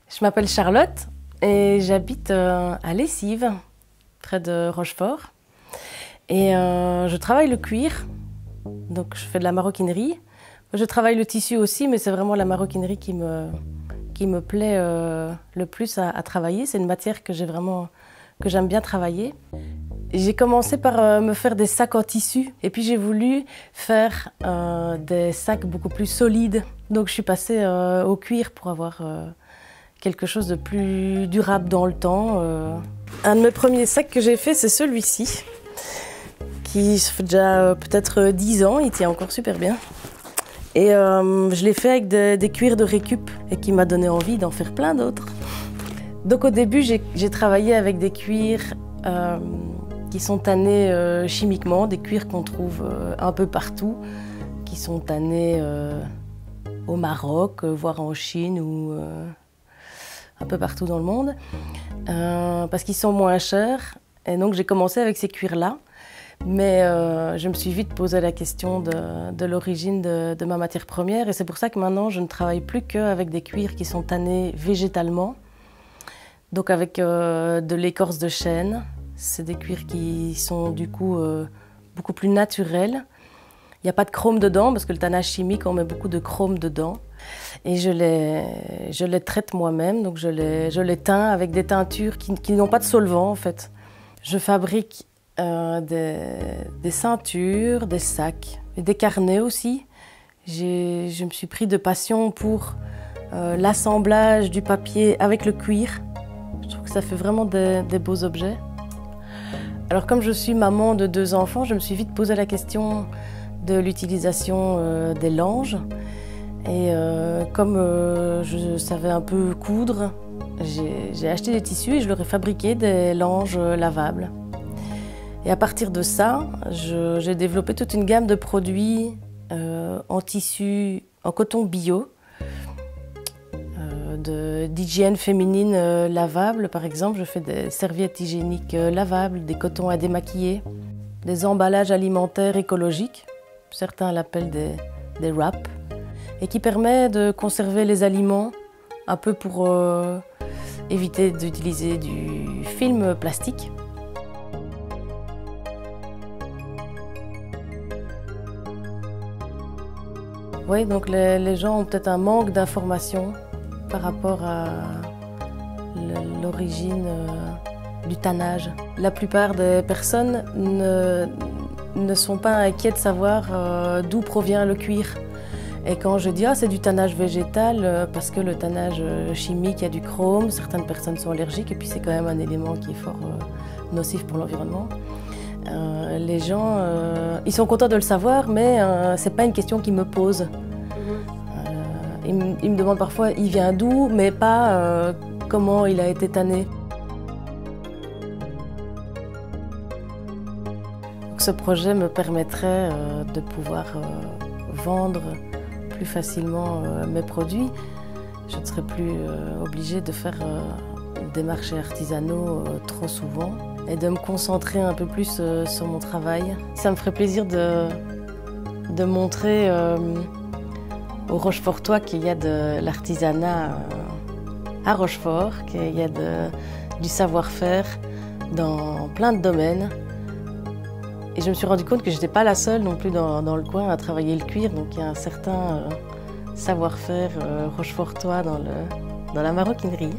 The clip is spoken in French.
Je m'appelle Charlotte et j'habite à Lessive, près de Rochefort. Et je travaille le cuir, donc je fais de la maroquinerie. Je travaille le tissu aussi, mais c'est vraiment la maroquinerie qui me plaît le plus à travailler. C'est une matière que j'aime bien travailler. J'ai commencé par me faire des sacs en tissu et puis j'ai voulu faire des sacs beaucoup plus solides. Donc je suis passée au cuir pour avoir quelque chose de plus durable dans le temps. Un de mes premiers sacs que j'ai fait, c'est celui-ci, qui fait déjà peut-être 10 ans, il tient encore super bien. Et je l'ai fait avec des cuirs de récup et qui m'a donné envie d'en faire plein d'autres. Donc au début, j'ai travaillé avec des cuirs qui sont tannés chimiquement, des cuirs qu'on trouve un peu partout, qui sont tannés au Maroc, voire en Chine ou un peu partout dans le monde, parce qu'ils sont moins chers. Et donc j'ai commencé avec ces cuirs-là, mais je me suis vite posé la question de l'origine de ma matière première, et c'est pour ça que maintenant je ne travaille plus qu'avec des cuirs qui sont tannés végétalement, donc avec de l'écorce de chêne. C'est des cuirs qui sont du coup beaucoup plus naturels. Il n'y a pas de chrome dedans, parce que le tannage chimique, on met beaucoup de chrome dedans. Et je les traite moi-même, donc je les teins avec des teintures qui n'ont pas de solvant en fait. Je fabrique des ceintures, des sacs et des carnets aussi. Je me suis pris de passion pour l'assemblage du papier avec le cuir. Je trouve que ça fait vraiment des beaux objets. Alors comme je suis maman de 2 enfants, je me suis vite posé la question de l'utilisation des langes. Et comme je savais un peu coudre, j'ai acheté des tissus et je leur ai fabriqué des langes lavables. Et à partir de ça, j'ai développé toute une gamme de produits en tissu, en coton bio, d'hygiène féminine lavable. Par exemple, je fais des serviettes hygiéniques lavables, des cotons à démaquiller, des emballages alimentaires écologiques, certains l'appellent des wraps, et qui permet de conserver les aliments un peu pour éviter d'utiliser du film plastique. Oui, donc les gens ont peut-être un manque d'informations par rapport à l'origine du tannage. La plupart des personnes ne sont pas inquiets de savoir d'où provient le cuir. Et quand je dis « ah, c'est du tannage végétal », parce que le tannage chimique, il y a du chrome, certaines personnes sont allergiques, et puis c'est quand même un élément qui est fort nocif pour l'environnement. Les gens, ils sont contents de le savoir, mais c'est pas une question qu'ils me posent. Ils me demandent parfois « il vient d'où », mais pas comment il a été tanné. Ce projet me permettrait de pouvoir vendre plus facilement mes produits. Je ne serai plus obligée de faire des marchés artisanaux trop souvent et de me concentrer un peu plus sur mon travail. Ça me ferait plaisir de montrer aux Rochefortois qu'il y a de l'artisanat à Rochefort, qu'il y a du savoir-faire dans plein de domaines. Et je me suis rendu compte que je n'étais pas la seule non plus dans le coin à travailler le cuir, donc il y a un certain savoir-faire rochefortois dans la maroquinerie.